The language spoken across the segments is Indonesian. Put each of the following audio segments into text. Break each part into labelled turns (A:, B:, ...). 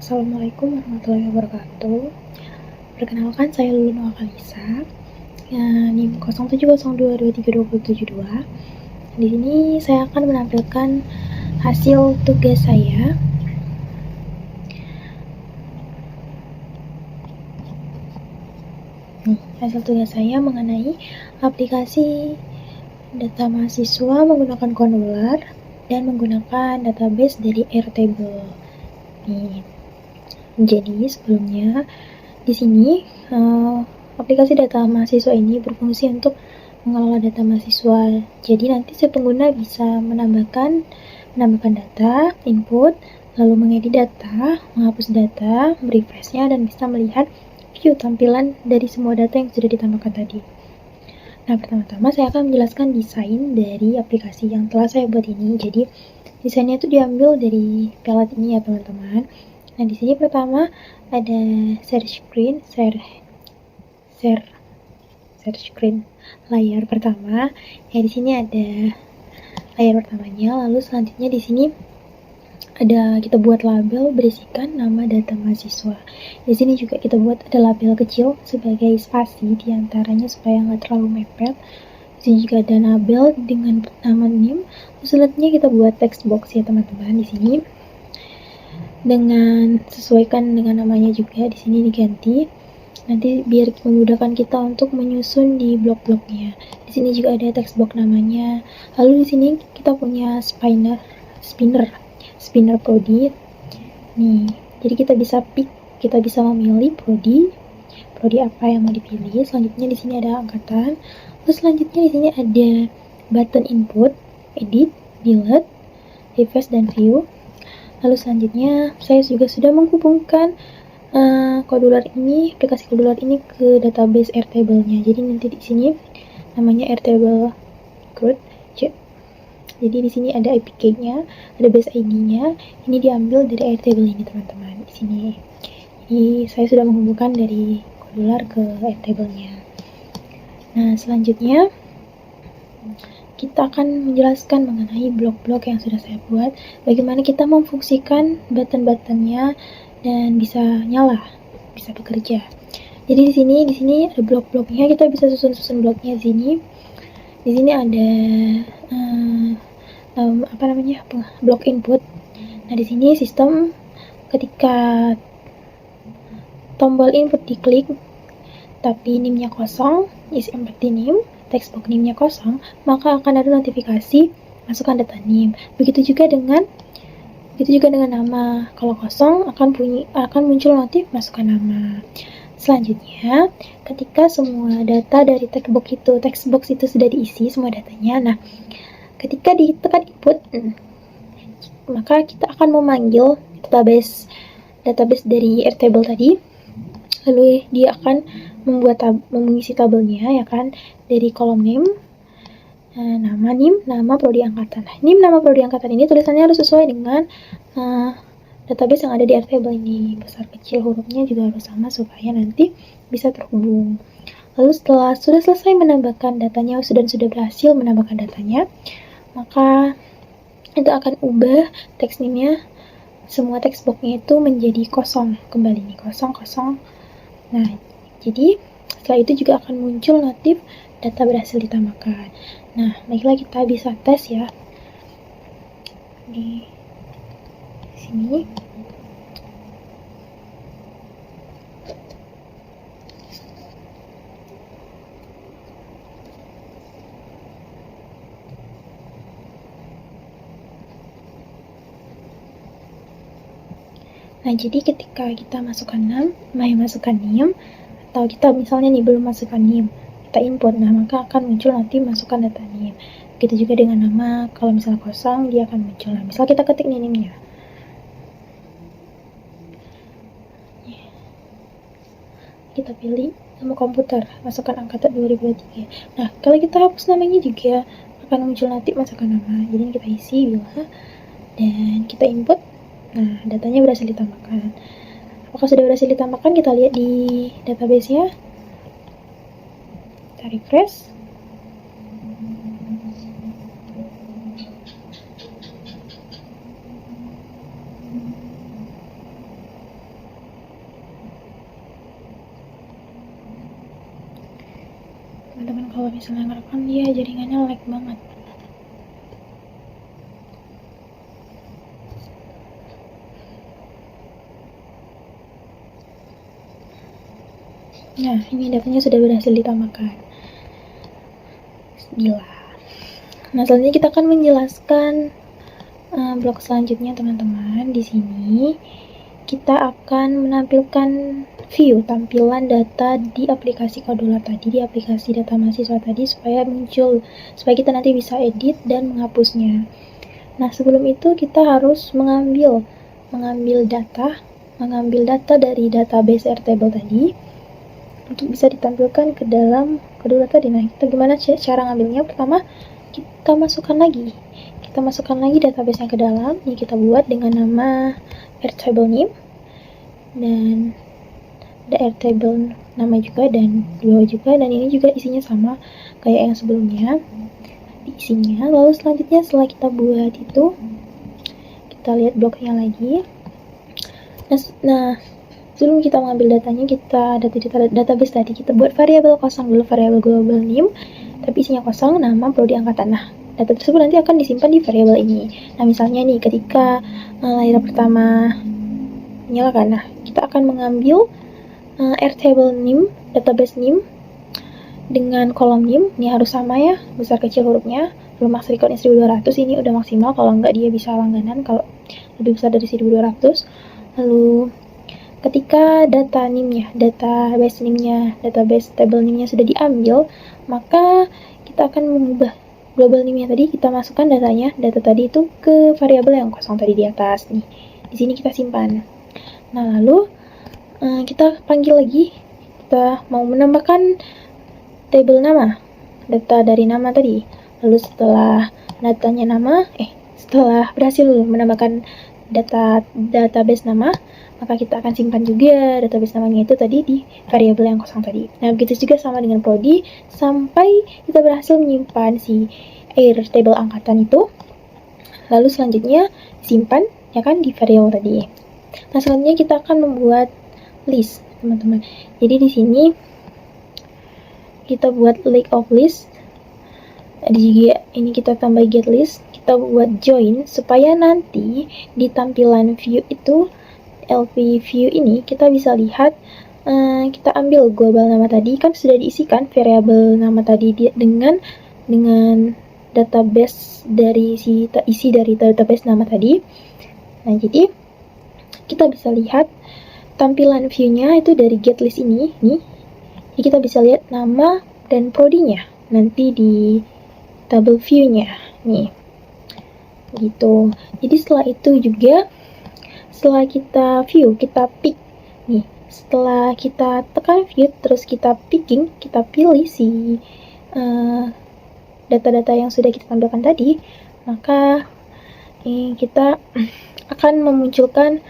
A: Assalamualaikum warahmatullahi wabarakatuh. Perkenalkan, saya Lulu Noah Kalisa, NIM 0702232072. Di sini saya akan menampilkan hasil tugas saya. Hasil tugas saya mengenai aplikasi data mahasiswa menggunakan Condular dan menggunakan database dari Airtable. Jadi sebelumnya di sini aplikasi data mahasiswa ini berfungsi untuk mengelola data mahasiswa. Jadi nanti si pengguna bisa menambahkan data, input, lalu mengedit data, menghapus data, merefreshnya, dan bisa melihat view tampilan dari semua data yang sudah ditambahkan tadi. Nah, pertama-tama saya akan menjelaskan desain dari aplikasi yang telah saya buat ini. Jadi desainnya itu diambil dari pelet ini ya teman-teman. Nah, di sini pertama ada share screen layar pertama. Ya, di sini ada layar pertamanya. Lalu selanjutnya di sini ada kita buat label berisikan nama data mahasiswa. Di sini juga kita buat ada label kecil sebagai spasi diantaranya supaya nggak terlalu mepet. Di sini juga ada label dengan nama NIM. Terus selanjutnya kita buat text box ya teman-teman. Di sini dengan sesuaikan dengan namanya juga di sini diganti. Nanti biar memudahkan kita untuk menyusun di blok-bloknya. Di sini juga ada text box namanya. Lalu di sini kita punya spinner prodi. Nih, jadi kita bisa memilih prodi apa yang mau dipilih. Selanjutnya di sini ada angkatan. Terus selanjutnya di sini ada button input, edit, delete, refresh, dan view. Lalu selanjutnya saya juga sudah menghubungkan aplikasi Condular ini ke database Airtable-nya. Jadi nanti di sini namanya Airtable Code. Jadi di sini ada APK-nya, ada base ID-nya. Ini diambil dari Airtable ini teman-teman. Di sini. Jadi saya sudah menghubungkan dari Condular ke Airtable-nya. Nah, selanjutnya kita akan menjelaskan mengenai blok-blok yang sudah saya buat. Bagaimana kita memfungsikan button-buttonnya dan bisa nyala, bisa bekerja. Jadi di sini ada blok-bloknya. Kita bisa susun bloknya di sini. Di sini ada blok input. Nah, di sini sistem ketika tombol input diklik tapi NIM-nya kosong, isi empty NIM, text box NIM-nya kosong, maka akan ada notifikasi masukkan data NIM. Begitu juga dengan nama. Kalau kosong akan muncul notif masukkan nama. Selanjutnya, ketika semua data dari text box itu sudah diisi semua datanya, nah ketika ditekan input, maka kita akan memanggil database dari Airtable tadi. Lalu dia akan mengisi tabelnya ya kan, dari kolom NIM, nama NIM, nama prodi angkatan. Nah, NIM nama prodi angkatan ini tulisannya harus sesuai dengan database yang ada di Airtable ini. Besar kecil hurufnya juga harus sama supaya nanti bisa terhubung. Lalu setelah sudah selesai menambahkan datanya dan sudah berhasil menambahkan datanya, maka itu akan ubah teks NIM-nya, semua text box-nya itu menjadi kosong kembali nih, kosong. Nah, jadi setelah itu juga akan muncul notif data berhasil ditambahkan. Nah, baiklah kita bisa tes ya. Di sini. Nah, jadi ketika kita masukkan NIM, atau kita misalnya belum masukkan NIM, kita input, nah maka akan muncul nanti masukkan data NIM. Begitu juga dengan nama, kalau misalnya kosong dia akan muncul. Nah, misal kita ketik NIM-nya. Kita pilih nama komputer, masukkan angkatan 2023. Nah, kalau kita hapus namanya juga akan muncul nanti masukkan nama. Jadi kita isi bila dan kita input. Nah, datanya berhasil ditambahkan. Apakah sudah berhasil ditambahkan? Kita lihat di database-nya. Kita refresh. kalau misalnya ngerekam dia jaringannya lag banget. Nah, ini datanya sudah berhasil ditambahkan. Gila. Nah, selanjutnya kita akan menjelaskan blok selanjutnya, teman-teman. Di sini kita akan menampilkan view tampilan data di aplikasi Kodula tadi, di aplikasi data mahasiswa tadi, supaya muncul, supaya kita nanti bisa edit dan menghapusnya. Nah, sebelum itu kita harus mengambil data dari database Airtable tadi untuk bisa ditampilkan ke dalam Kodula tadi. Nah, kita gimana cara ngambilnya? Pertama, kita masukkan lagi database yang ke dalam. Ini kita buat dengan nama Airtable name, dan ada Airtable nama juga, dan di bawah juga, dan ini juga isinya sama kayak yang sebelumnya di isinya. Lalu selanjutnya setelah kita buat itu, kita lihat bloknya lagi. Nah, sebelum kita mengambil datanya, database tadi kita buat variabel kosong dulu, variabel global name, tapi isinya kosong, nama, prodi, angkatan. Nah, data tersebut nanti akan disimpan di variabel ini. Nah, misalnya nih ketika layar pertama nyalakan, nah kita akan mengambil Airtable name, database name dengan kolom name, ini harus sama ya, besar kecil hurufnya. Lalu max recordnya 1200, ini udah maksimal, kalau enggak dia bisa langganan kalau lebih besar dari 1200. Lalu ketika data name-nya, database table name-nya sudah diambil, maka kita akan mengubah global name-nya tadi, kita masukkan data tadi itu ke variabel yang kosong tadi di atas nih. Di sini kita simpan. Nah, lalu kita panggil lagi, kita mau menambahkan table nama, data dari nama tadi. Lalu setelah setelah berhasil menambahkan database nama, maka kita akan simpan juga database namanya itu tadi di variabel yang kosong tadi. Nah, begitu juga sama dengan prodi, sampai kita berhasil menyimpan si Airtable angkatan itu. Lalu selanjutnya simpan ya kan di variabel tadi. Nah, selanjutnya kita akan membuat list, teman-teman. Jadi di sini kita buat list. Ini kita tambah get list, kita buat join supaya nanti di tampilan view itu, LP view ini, kita bisa lihat, kita ambil global nama tadi, kan sudah diisikan variabel nama tadi dengan database dari isi dari database nama tadi. Nah, jadi kita bisa lihat tampilan view-nya itu dari get list ini nih. Jadi kita bisa lihat nama dan prodinya nanti di table view-nya nih. Gitu. Jadi setelah itu juga, setelah kita view, kita pick nih. Setelah kita tekan view, terus kita pilih si data-data yang sudah kita tampilkan tadi, maka kita akan memunculkan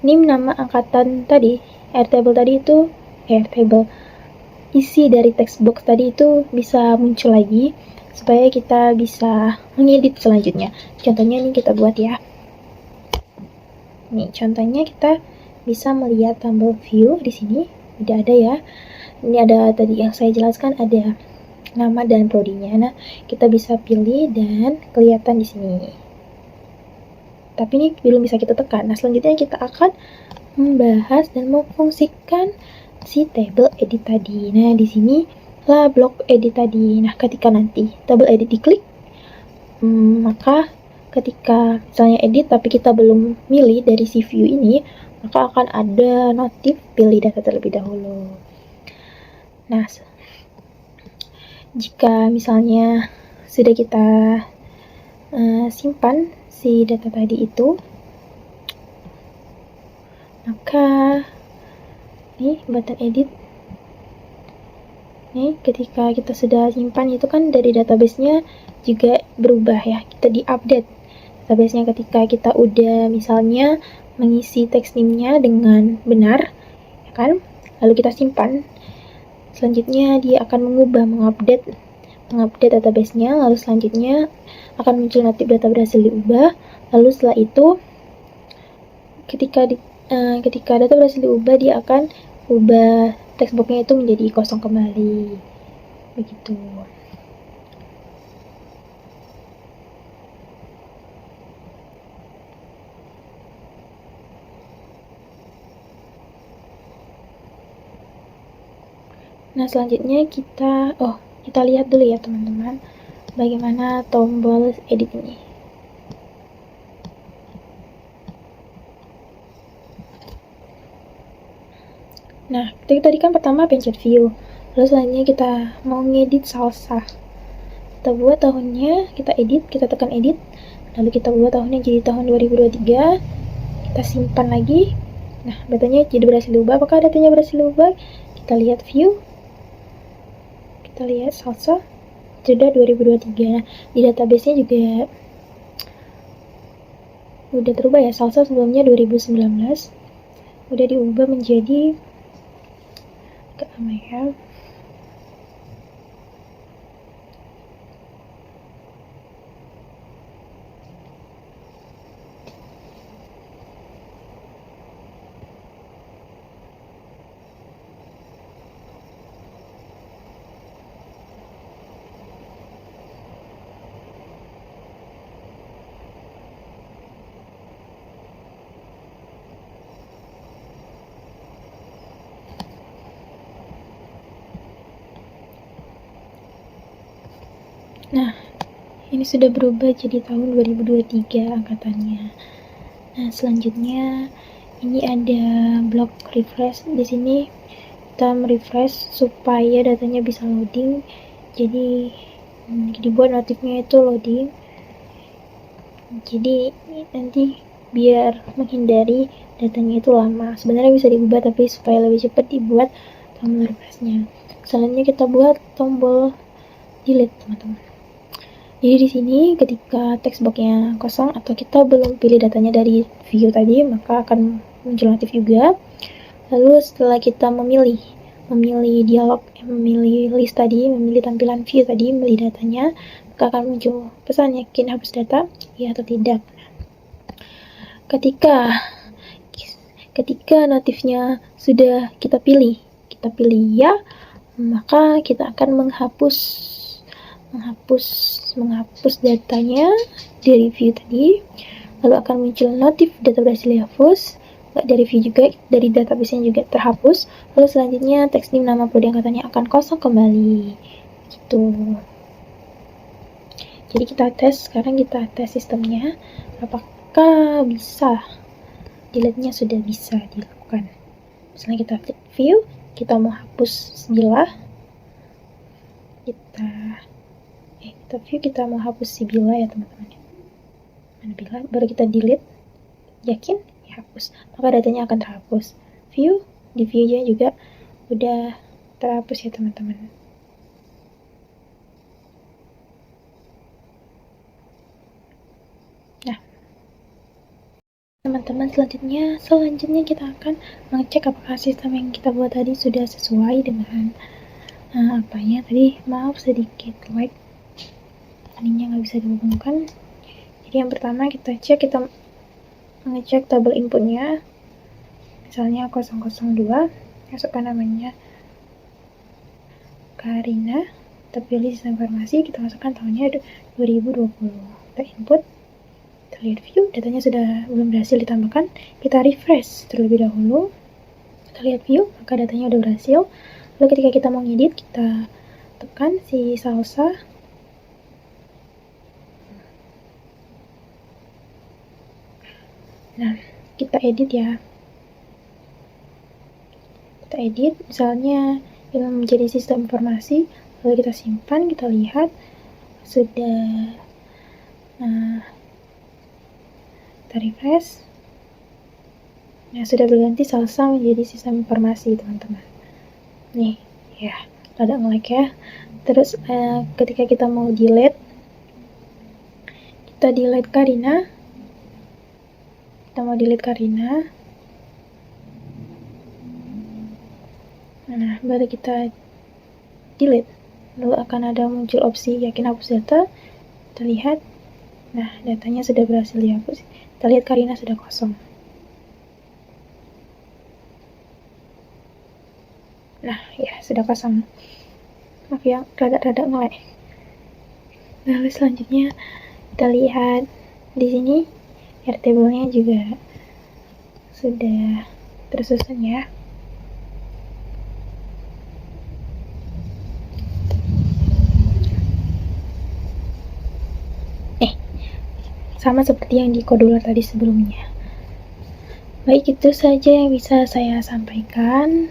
A: name, nama, angkatan tadi, Airtable tadi itu, Airtable isi dari text box tadi itu bisa muncul lagi, supaya kita bisa mengedit selanjutnya. Contohnya ini kita buat ya. Nih, contohnya kita bisa melihat tumble view di sini. Tidak ada ya. Ini ada tadi yang saya jelaskan, ada nama dan prodinya. Nah, kita bisa pilih dan kelihatan di sini. Tapi ini belum bisa kita tekan. Nah, selanjutnya kita akan membahas dan memfungsikan si table edit tadi. Nah, di sini lah blok edit tadi. Nah, ketika nanti table edit diklik, maka ketika misalnya edit tapi kita belum milih dari si view ini, maka akan ada notif pilih data terlebih dahulu. Nah, jika misalnya sudah kita simpan si data tadi itu, maka nih button edit nih, ketika kita sudah simpan itu kan dari database-nya juga berubah ya, kita di-update database-nya ketika kita udah misalnya mengisi text name-nya dengan benar ya kan, lalu kita simpan. Selanjutnya dia akan mengupdate database-nya, lalu selanjutnya akan muncul notif data berhasil diubah. Lalu setelah itu ketika data berhasil diubah, dia akan ubah text box-nya itu menjadi kosong kembali. Begitu. Nah, selanjutnya kita lihat dulu ya teman-teman, bagaimana tombol edit ini. Nah, tadi kan pertama pencet view, lalu selanjutnya kita mau ngedit salsa. Kita buat tahunnya, kita edit, kita tekan edit, lalu kita buat tahunnya jadi tahun 2023, kita simpan lagi. Nah, datanya jadi berhasil diubah. Apakah datanya berhasil diubah? Kita lihat view, kita lihat salsa, sudah 2023. Nah, di database-nya juga udah terubah ya, salsa sebelumnya 2019 udah diubah menjadi keamean. Nah, ini sudah berubah jadi tahun 2023 angkatannya. Nah, selanjutnya ini ada blok refresh. Di sini kita merefresh supaya datanya bisa loading. Jadi dibuat notifnya itu loading. Jadi nanti biar menghindari datanya itu lama. Sebenarnya bisa diubah, tapi supaya lebih cepat dibuat tombol refreshnya. Selanjutnya kita buat tombol delete, teman-teman. Jadi di sini ketika text boxnya kosong atau kita belum pilih datanya dari view tadi, maka akan muncul notif juga. Lalu setelah kita memilih dialog, memilih list tadi, memilih tampilan view tadi, memilih datanya, maka akan muncul pesan yakin hapus data, ya atau tidak. Ketika notifnya sudah kita pilih ya, maka kita akan menghapus datanya dari view tadi, lalu akan muncul notif data berhasil dihapus. Dari view juga, dari database-nya juga terhapus. Lalu selanjutnya text name nama prodi angkatannya akan kosong kembali gitu. Jadi sekarang kita tes sistemnya apakah bisa. Delete-nya sudah bisa dilakukan. Misalnya kita klik view, kita mau hapus Sibila, kita mau hapus Sibila ya teman-teman. Bila baru kita delete, yakin ya hapus, maka datanya akan terhapus. Di view-nya juga udah terhapus ya teman-teman. Nah, teman-teman, selanjutnya kita akan mengecek apakah sistem yang kita buat tadi sudah sesuai dengan apanya tadi. Maaf sedikit lag, ininya nggak bisa dihubungkan. Jadi yang pertama kita mengecek tabel inputnya, misalnya 002, masukkan namanya Karina, kita pilih sistem informasi, kita masukkan tahunnya 2020, kita input, kita lihat view, datanya sudah belum berhasil ditambahkan, kita refresh terlebih dahulu, kita lihat view, maka datanya udah berhasil. Lalu ketika kita mau ngedit, kita tekan si salsa, nah kita edit ya, kita edit misalnya yang menjadi sistem informasi, lalu kita simpan, kita lihat sudah, kita refresh, nah sudah berganti salsa menjadi sistem informasi teman-teman. Nih ya, rada nge-lag ya. Terus ketika kita mau delete, kita delete Karina, nah baru kita delete, lalu akan ada muncul opsi yakin hapus data. Kita lihat, nah datanya sudah berhasil dihapus. Kita lihat Karina sudah kosong. Nah ya, sudah kosong. Maaf ya, rada nge-lag. Lalu selanjutnya kita lihat di sini Airtable-nya juga sudah tersusun ya. sama seperti yang di Kodular tadi sebelumnya. Baik, itu saja yang bisa saya sampaikan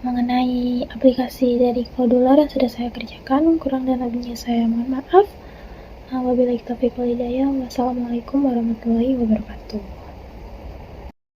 A: mengenai aplikasi dari Kodular yang sudah saya kerjakan. Kurang dan lebihnya saya mohon maaf. Wabillahi taufiq wal hidayah. Wassalamualaikum warahmatullahi wabarakatuh.